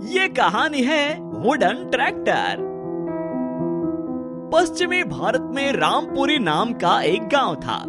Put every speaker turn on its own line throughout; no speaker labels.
ये कहानी है वुडन ट्रैक्टर। पश्चिमी भारत में रामपुरी नाम का एक गांव था,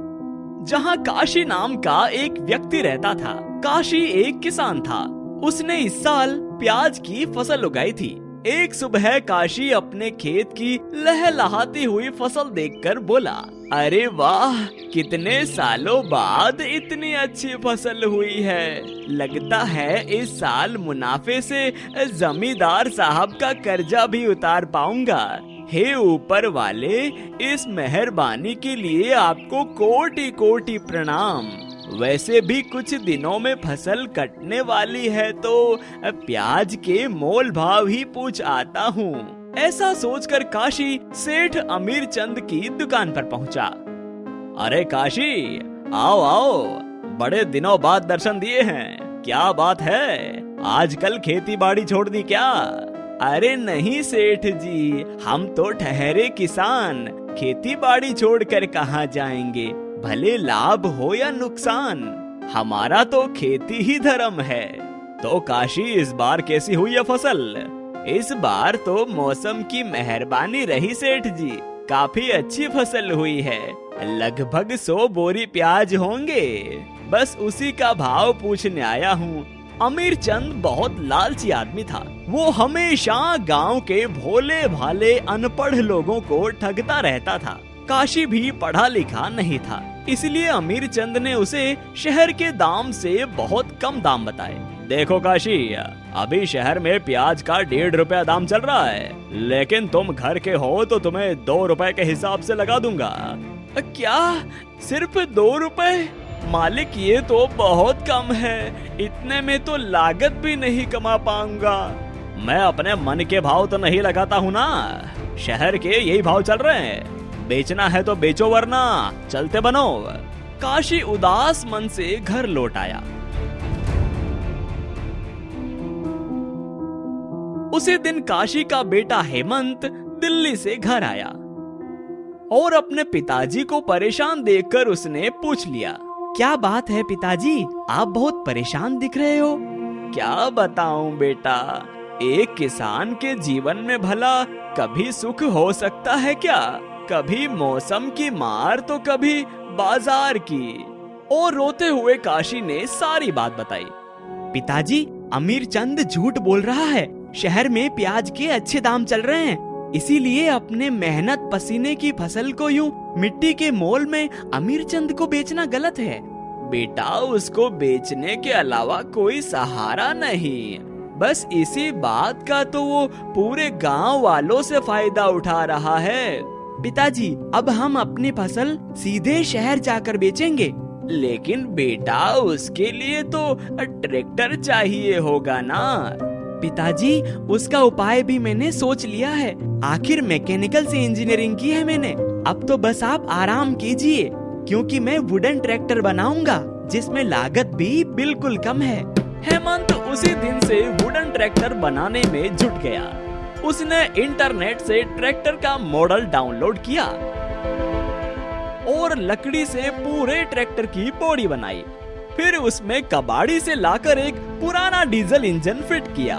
जहां काशी नाम का एक व्यक्ति रहता था। काशी एक किसान था। उसने इस साल प्याज की फसल उगाई थी। एक सुबह काशी अपने खेत की लहलहाती हुई फसल देखकर बोला, अरे वाह, कितने सालों बाद इतनी अच्छी फसल हुई है। लगता है इस साल मुनाफे से जमींदार साहब का कर्जा भी उतार पाऊंगा। हे ऊपर वाले, इस मेहरबानी के लिए आपको कोटि कोटि प्रणाम। वैसे भी कुछ दिनों में फसल कटने वाली है, तो प्याज के मोल भाव ही पूछ आता हूँ। ऐसा सोचकर काशी सेठ अमीर चंद की दुकान पर पहुँचा। अरे काशी, आओ आओ, बड़े दिनों बाद दर्शन दिए हैं। क्या बात है, आजकल खेती बाड़ी छोड़ दी क्या? अरे नहीं सेठ जी, हम तो ठहरे किसान, खेती बाड़ी छोड़कर कहाँ जाएंगे, भले लाभ हो या नुकसान, हमारा तो खेती ही धर्म है। तो काशी, इस बार कैसी हुई है फसल? इस बार तो मौसम की मेहरबानी रही सेठ जी, काफी अच्छी फसल हुई है। लगभग 100 बोरी प्याज होंगे, बस उसी का भाव पूछने आया हूँ। अमीर चंद बहुत लालची आदमी था। वो हमेशा गांव के भोले भाले अनपढ़ लोगों को ठगता रहता था। काशी भी पढ़ा लिखा नहीं था, इसलिए अमीर चंद ने उसे शहर के दाम से बहुत कम दाम बताए। देखो काशी, अभी शहर में प्याज का 1.5 रुपया दाम चल रहा है, लेकिन तुम घर के हो तो तुम्हें 2 रुपए के हिसाब से लगा दूंगा। क्या, सिर्फ 2 रुपए? मालिक, ये तो बहुत कम है, इतने में तो लागत भी नहीं कमा पाऊंगा। मैं अपने मन के भाव तो नहीं लगाता हूँ ना, शहर के यही भाव चल रहे हैं। बेचना है तो बेचो, वरना चलते बनो। काशी उदास मन से घर लौट आया। उसी दिन काशी का बेटा हेमंत दिल्ली से घर आया और अपने पिताजी को परेशान देखकर उसने पूछ लिया, क्या बात है पिताजी, आप बहुत परेशान दिख रहे हो? क्या बताऊं बेटा, एक किसान के जीवन में भला कभी सुख हो सकता है क्या? कभी मौसम की मार तो कभी बाजार की। और रोते हुए काशी ने सारी बात बताई। पिताजी, अमीर चंद झूठ बोल रहा है। शहर में प्याज के अच्छे दाम चल रहे हैं, इसीलिए अपने मेहनत पसीने की फसल को यूं मिट्टी के मोल में अमीर चंद को बेचना गलत है। बेटा, उसको बेचने के अलावा कोई सहारा नहीं। बस इसी बात का तो वो पूरे गांव वालों से फायदा उठा रहा है। पिताजी, अब हम अपनी फसल सीधे शहर जाकर बेचेंगे। लेकिन बेटा, उसके लिए तो ट्रैक्टर चाहिए होगा ना। पिताजी, उसका उपाय भी मैंने सोच लिया है। आखिर मैकेनिकल से इंजीनियरिंग की है मैंने। अब तो बस आप आराम कीजिए, क्योंकि मैं वुडन ट्रैक्टर बनाऊंगा, जिसमें लागत भी बिल्कुल कम है। हेमंत उसी दिन से वुडन ट्रैक्टर बनाने में जुट गया। उसने इंटरनेट से ट्रैक्टर का मॉडल डाउनलोड किया और लकड़ी से पूरे ट्रैक्टर की बॉडी बनाई। फिर उसमें कबाड़ी से लाकर एक पुराना डीजल इंजन फिट किया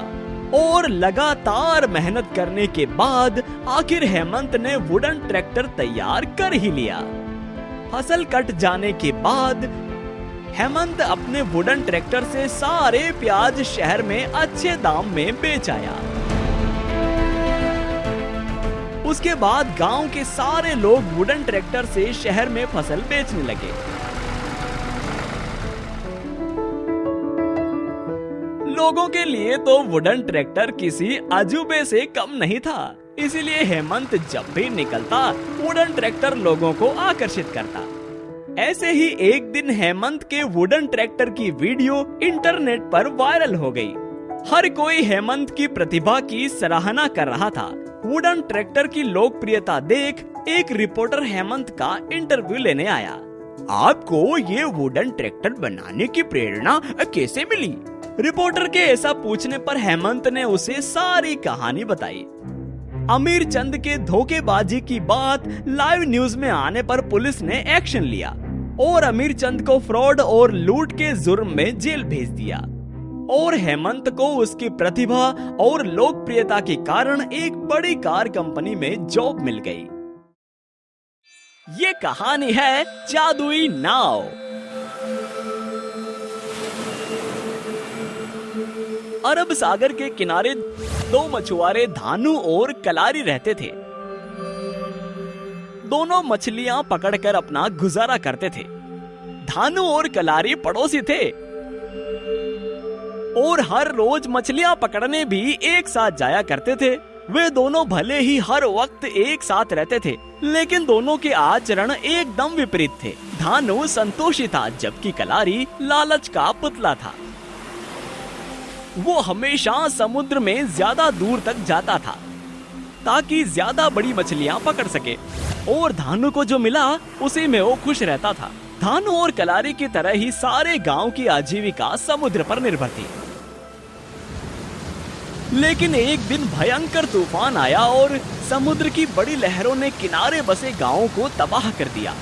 और लगातार मेहनत करने के बाद आखिर हेमंत ने वुडन ट्रैक्टर तैयार कर ही लिया। फसल कट जाने के बाद हेमंत अपने वुडन ट्रैक्टर से सारे प्याज शहर में अच्छे दाम में बेच आया। उसके बाद गांव के सारे लोग वुडन ट्रैक्टर से शहर में फसल बेचने लगे। लोगों के लिए तो वुडन ट्रैक्टर किसी अजूबे से कम नहीं था, इसीलिए हेमंत जब भी निकलता वुडन ट्रैक्टर लोगों को आकर्षित करता। ऐसे ही एक दिन हेमंत के वुडन ट्रैक्टर की वीडियो इंटरनेट पर वायरल हो गई। हर कोई हेमंत की प्रतिभा की सराहना कर रहा था। वुडन ट्रैक्टर की लोकप्रियता देख एक रिपोर्टर हेमंत का इंटरव्यू लेने आया। आपको ये वुडन ट्रैक्टर बनाने की प्रेरणा कैसे मिली? रिपोर्टर के ऐसा पूछने पर हेमंत ने उसे सारी कहानी बताई। अमीर चंद के धोखेबाजी की बात लाइव न्यूज में आने पर पुलिस ने एक्शन लिया और अमीर चंद को फ्रॉड और लूट के जुर्म में जेल भेज दिया। और हेमंत को उसकी प्रतिभा और लोकप्रियता के कारण एक बड़ी कार कंपनी में जॉब मिल गई। ये कहानी है जादुई नाव। अरब सागर के किनारे दो मछुआरे धानु और कलारी रहते थे। दोनों मछलियां पकड़कर अपना गुजारा करते थे। धानु और कलारी पड़ोसी थे और हर रोज मछलियां पकड़ने भी एक साथ जाया करते थे। वे दोनों भले ही हर वक्त एक साथ रहते थे, लेकिन दोनों के आचरण एकदम विपरीत थे। धानु संतोषी था, जबकि कलारी लालच का पुतला था। वो हमेशा समुद्र में ज्यादा दूर तक जाता था ताकि ज्यादा बड़ी मछलियां पकड़ सके, और धानु को जो मिला उसी में वो खुश रहता था। धानु और कलारी की तरह ही सारे गांव की आजीविका समुद्र पर निर्भर थी। लेकिन एक दिन भयंकर तूफान आया और समुद्र की बड़ी लहरों ने किनारे बसे गांवों को तबाह कर दिया।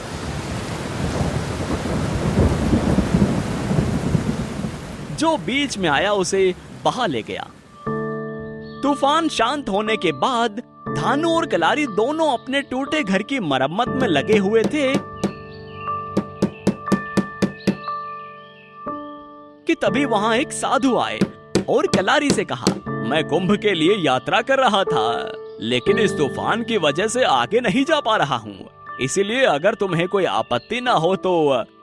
जो बीच में आया उसे बहा ले गया। तूफान शांत होने के बाद धानु और कलारी दोनों अपने टूटे घर की मरम्मत में लगे हुए थे कि तभी वहां एक साधु आए और कलारी से कहा, मैं कुंभ के लिए यात्रा कर रहा था, लेकिन इस तूफान की वजह से आगे नहीं जा पा रहा हूँ। इसीलिए अगर तुम्हें कोई आपत्ति ना हो तो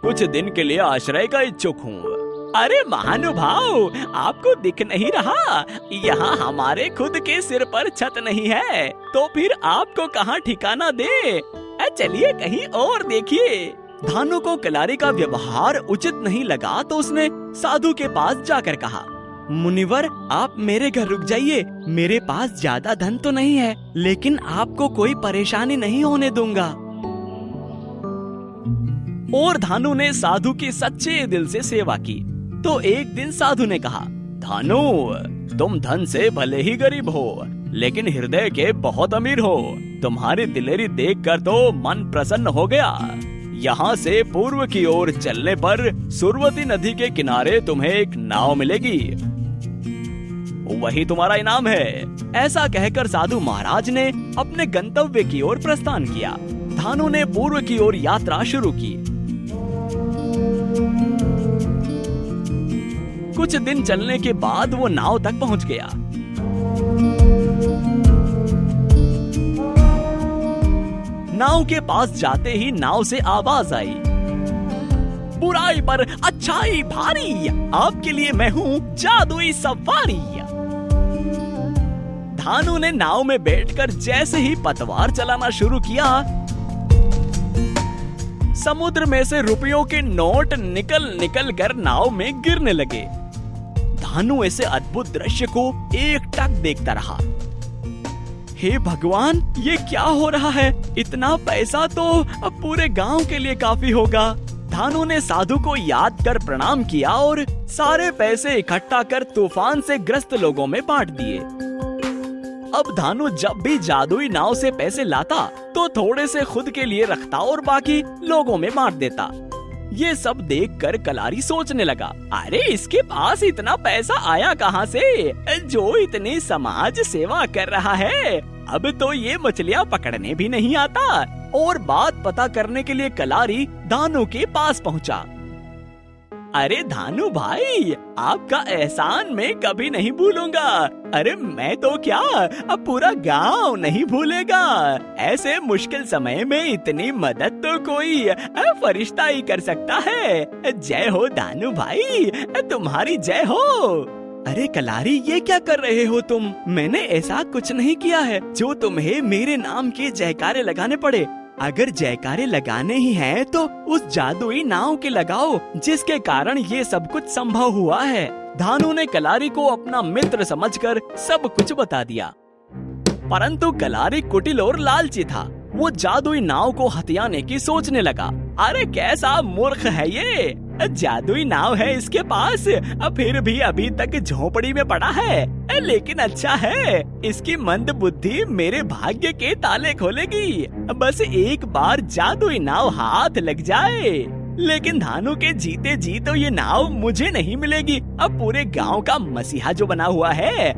कुछ दिन के लिए आश्रय का इच्छुक हूँ। अरे महानुभाव, आपको दिख नहीं रहा? यहाँ हमारे खुद के सिर पर छत नहीं है, तो फिर आपको कहाँ ठिकाना दे? चलिए कहीं और देखिए। धानु को कलारी का व्यवहार उचित नहीं लगा तो उसने साधु के पास जाकर कहा, मुनिवर, आप मेरे घर रुक जाइए। मेरे पास ज्यादा धन तो नहीं है, लेकिन आपको कोई परेशानी नहीं होने दूंगा। और धानु ने साधु की सच्चे दिल से सेवा की। तो एक दिन साधु ने कहा, धानु, तुम धन से भले ही गरीब हो, लेकिन हृदय के बहुत अमीर हो। तुम्हारी दिलेरी देखकर तो मन प्रसन्न हो गया। यहाँ से पूर्व की ओर चलने पर सुरवती नदी के किनारे तुम्हें एक नाव मिलेगी, वही तुम्हारा इनाम है। ऐसा कहकर साधु महाराज ने अपने गंतव्य की ओर प्रस्थान किया। धानु ने पूर्व की ओर यात्रा शुरू की। कुछ दिन चलने के बाद वो नाव तक पहुंच गया। नाव के पास जाते ही नाव से आवाज आई, बुराई पर अच्छाई भारी, आपके लिए मैं हूँ जादुई सवारी। धानु ने नाव में बैठकर जैसे ही पतवार चलाना शुरू किया, समुद्र में से रुपयों के नोट निकल निकल कर नाव में गिरने लगे। धानु ऐसे अद्भुत दृश्य को एकटक देखता रहा। हे भगवान, ये क्या हो रहा है? इतना पैसा तो अब पूरे गांव के लिए काफी होगा। धानु ने साधु को याद कर प्रणाम किया और सारे पैसे इकट्ठा कर तूफान से ग्रस्त लोगों में बांट दिए। अब धानु जब भी जादुई नाव से पैसे लाता तो थोड़े से खुद के लिए रखता और बाकी लोगों में बांट देता। ये सब देखकर कलारी सोचने लगा, अरे इसके पास इतना पैसा आया कहाँ से, जो इतनी समाज सेवा कर रहा है? अब तो ये मछलियाँ पकड़ने भी नहीं आता। और बात पता करने के लिए कलारी धानु के पास पहुँचा। अरे धानु भाई, आपका एहसान मैं कभी नहीं भूलूंगा। अरे मैं तो क्या, अब पूरा गांव नहीं भूलेगा। ऐसे मुश्किल समय में इतनी मदद तो कोई फरिश्ता ही कर सकता है। जय हो धानु भाई, तुम्हारी जय हो। अरे कलारी, ये क्या कर रहे हो तुम? मैंने ऐसा कुछ नहीं किया है जो तुम्हें मेरे नाम के जयकारे लगाने पड़े। अगर जयकारे लगाने ही हैं तो उस जादुई नाव के लगाओ, जिसके कारण ये सब कुछ संभव हुआ है। धानु ने कलारी को अपना मित्र समझकर सब कुछ बता दिया, परंतु कलारी कुटिल और लालची था। वो जादुई नाव को हथियाने की सोचने लगा। अरे कैसा मूर्ख है ये, जादुई नाव है इसके पास, फिर भी अभी तक झोपड़ी में पड़ा है। लेकिन अच्छा है, इसकी मंद बुद्धि मेरे भाग्य के ताले खोलेगी। बस एक बार जादुई नाव हाथ लग जाए। लेकिन धानु के जीते जी तो ये नाव मुझे नहीं मिलेगी, अब पूरे गांव का मसीहा जो बना हुआ है।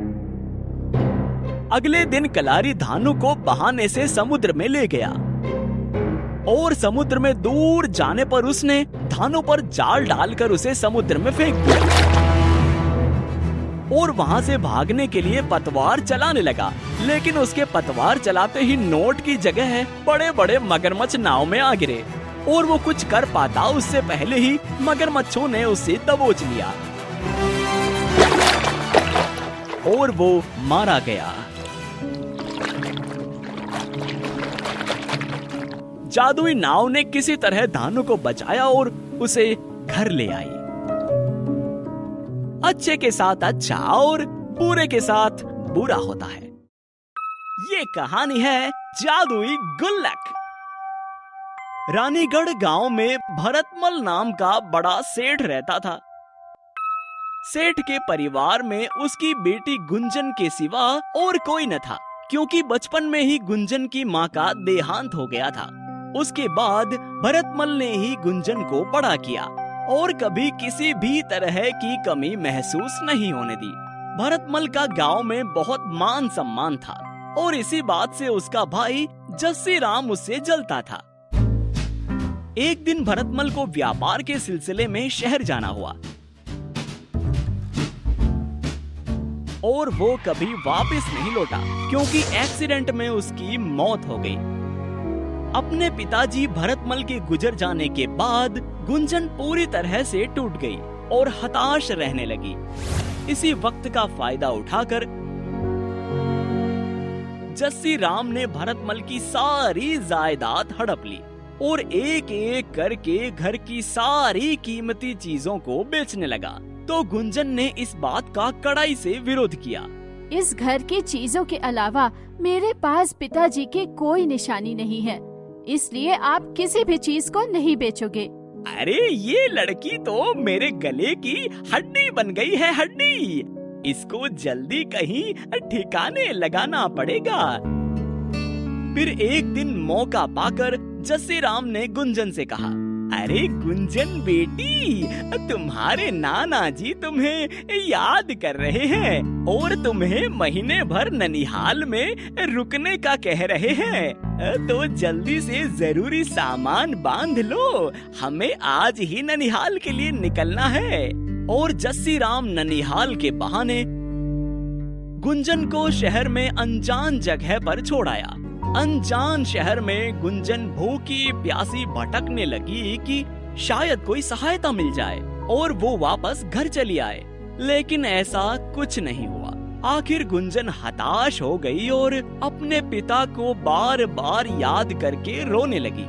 अगले दिन कलारी धानु को बहाने से समुद्र में ले गया और समुद्र में दूर जाने पर उसने धानु पर जाल डालकर उसे समुद्र में फेंक दिया और वहां से भागने के लिए पतवार चलाने लगा। लेकिन उसके पतवार चलाते ही नोट की जगह बड़े बड़े मगरमच्छ नाव में आ गिरे और वो कुछ कर पाता उससे पहले ही मगरमच्छों ने उसे दबोच लिया और वो मारा गया। जादुई नाव ने किसी तरह धानु को बचाया और उसे घर ले आई। अच्छे के साथ अच्छा और बुरे के साथ बुरा होता है। ये कहानी है जादुई गुल्लक। रानीगढ़ गांव में भरतमल नाम का बड़ा सेठ रहता था। सेठ के परिवार में उसकी बेटी गुंजन के सिवा और कोई न था, क्योंकि बचपन में ही गुंजन की माँ का देहांत हो गया था। उसके बाद भरतमल ने ही गुंजन को बड़ा किया और कभी किसी भी तरह की कमी महसूस नहीं होने दी। भरतमल का गांव में बहुत मान सम्मान था और इसी बात से उसका भाई जस्सी राम उससे जलता था। एक दिन भरतमल को व्यापार के सिलसिले में शहर जाना हुआ और वो कभी वापस नहीं लौटा, क्योंकि एक्सीडेंट में उसकी मौत हो गई। अपने पिताजी भरतमल के गुजर जाने के बाद गुंजन पूरी तरह से टूट गई और हताश रहने लगी। इसी वक्त का फायदा उठाकर जस्सी राम ने भरतमल की सारी जायदाद हड़प ली और एक एक करके घर की सारी कीमती चीजों को बेचने लगा। तो गुंजन ने इस बात का कड़ाई से विरोध किया।
इस घर की चीजों के अलावा मेरे पास पिताजी की कोई निशानी नहीं है, इसलिए आप किसी भी चीज को नहीं बेचोगे।
अरे ये लड़की तो मेरे गले की हड्डी बन गई है, हड्डी। इसको जल्दी कहीं ठिकाने लगाना पड़ेगा। फिर एक दिन मौका पाकर जस्सी राम ने गुंजन से कहा, अरे गुंजन बेटी, तुम्हारे नाना जी तुम्हें याद कर रहे हैं और तुम्हें महीने भर ननिहाल में रुकने का कह रहे हैं, तो जल्दी से जरूरी सामान बांध लो, हमें आज ही ननिहाल के लिए निकलना है। और जस्सी राम ननिहाल के बहाने गुंजन को शहर में अनजान जगह पर छोड़ आया। अनजान शहर में गुंजन भूखी प्यासी भटकने लगी कि शायद कोई सहायता मिल जाए और वो वापस घर चली आए, लेकिन ऐसा कुछ नहीं हुआ। आखिर गुंजन हताश हो गई और अपने पिता को बार बार याद करके रोने लगी।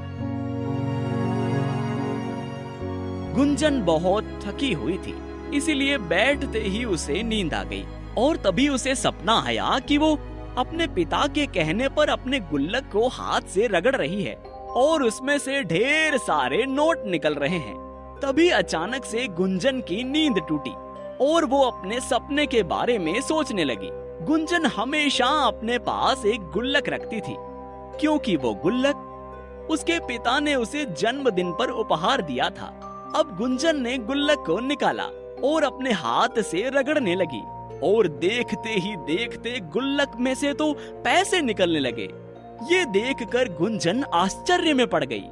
गुंजन बहुत थकी हुई थी, इसीलिए बैठते ही उसे नींद आ गई और तभी उसे सपना आया कि वो अपने पिता के कहने पर अपने गुल्लक को हाथ से रगड़ रही है और उसमें से ढेर सारे नोट निकल रहे हैं। तभी अचानक से गुंजन की नींद टूटी और वो अपने सपने के बारे में सोचने लगी। गुंजन हमेशा अपने पास एक गुल्लक रखती थी, क्योंकि वो गुल्लक उसके पिता ने उसे जन्मदिन पर उपहार दिया था। अब गुंजन ने गुल्लक को निकाला और अपने हाथ से रगड़ने लगी और देखते ही देखते गुल्लक में से तो पैसे निकलने लगे। ये देखकर गुंजन आश्चर्य में पड़ गई।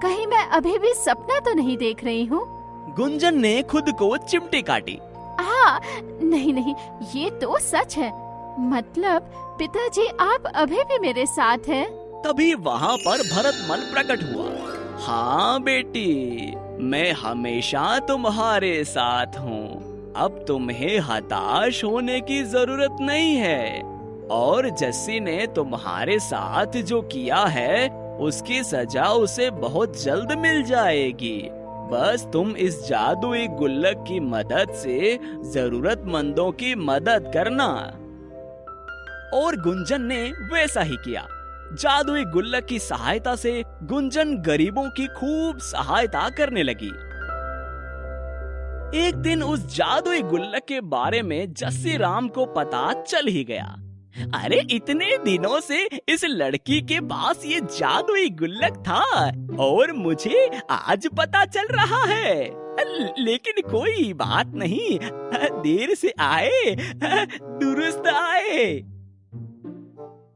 कहीं मैं अभी भी सपना तो नहीं देख रही हूँ?
गुंजन ने खुद को चिमटी काटी।
नहीं नहीं, ये तो सच है। मतलब पिताजी आप अभी भी मेरे साथ हैं?
तभी वहाँ पर भरतमल प्रकट हुआ। हाँ बेटी, मैं हमेशा तुम्हारे साथ हूँ। अब तुम्हें हताश होने की जरूरत नहीं है और जस्सी ने तुम्हारे साथ जो किया है उसकी सजा उसे बहुत जल्द मिल जाएगी। बस तुम इस जादुई गुल्लक की मदद से जरूरतमंदों की मदद करना। और गुंजन ने वैसा ही किया। जादुई गुल्लक की सहायता से गुंजन गरीबों की खूब सहायता करने लगी। एक दिन उस जादुई गुल्लक के बारे में जस्सी राम को पता चल ही गया। अरे इतने दिनों से इस लड़की के पास ये जादुई गुल्लक था और मुझे आज पता चल रहा है। लेकिन कोई बात नहीं, देर से आए दुरुस्त आए।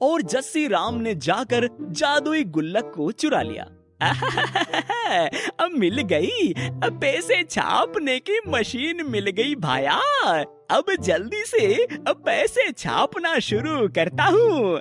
और जस्सी राम ने जाकर जादुई गुल्लक को चुरा लिया। अब मिल गई, पैसे छापने की मशीन मिल गई भाया। अब जल्दी से पैसे छापना शुरू करता हूँ।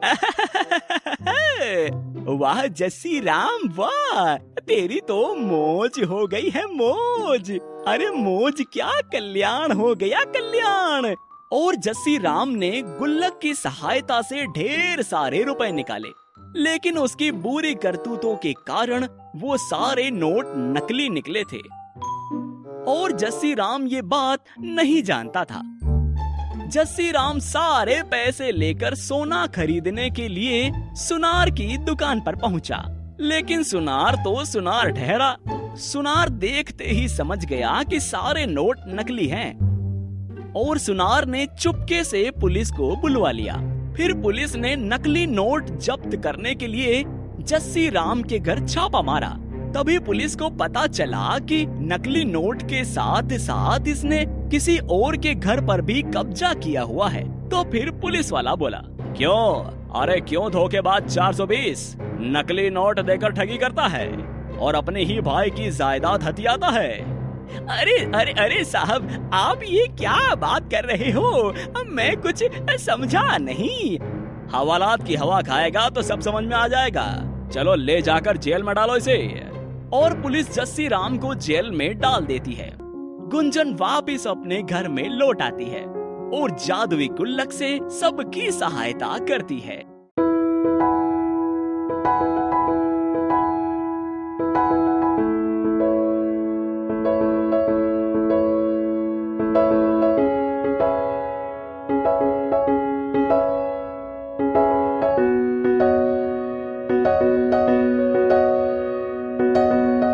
वाह जस्सी राम वाह, तेरी तो मौज हो गई है मौज। अरे मौज क्या, कल्याण हो गया कल्याण। और जस्सी राम ने गुल्लक की सहायता से ढेर सारे रुपए निकाले, लेकिन उसकी बुरी करतूतों के कारण वो सारे नोट नकली निकले थे और जस्सी राम ये बात नहीं जानता था। जस्सी राम सारे पैसे लेकर सोना खरीदने के लिए सुनार की दुकान पर पहुंचा, लेकिन सुनार तो सुनार ठहरा। सुनार देखते ही समझ गया कि सारे नोट नकली हैं और सुनार ने चुपके से पुलिस को बुलवा लिया। फिर पुलिस ने नकली नोट जब्त करने के लिए जस्सी राम के घर छापा मारा। तभी पुलिस को पता चला कि नकली नोट के साथ साथ इसने किसी और के घर पर भी कब्जा किया हुआ है। तो फिर पुलिस वाला बोला, क्यों? अरे क्यों धोखेबाज 420 नकली नोट देकर ठगी करता है और अपने ही भाई की जायदाद हथियाता है। अरे अरे अरे साहब, आप ये क्या बात कर रहे हो? मैं कुछ समझा नहीं। हवालात की हवा खाएगा तो सब समझ में आ जाएगा। चलो ले जाकर जेल में डालो इसे। और पुलिस जस्सी राम को जेल में डाल देती है। गुंजन वापस अपने घर में लौट आती है और जादुई गुल्लक से सबकी सहायता करती है।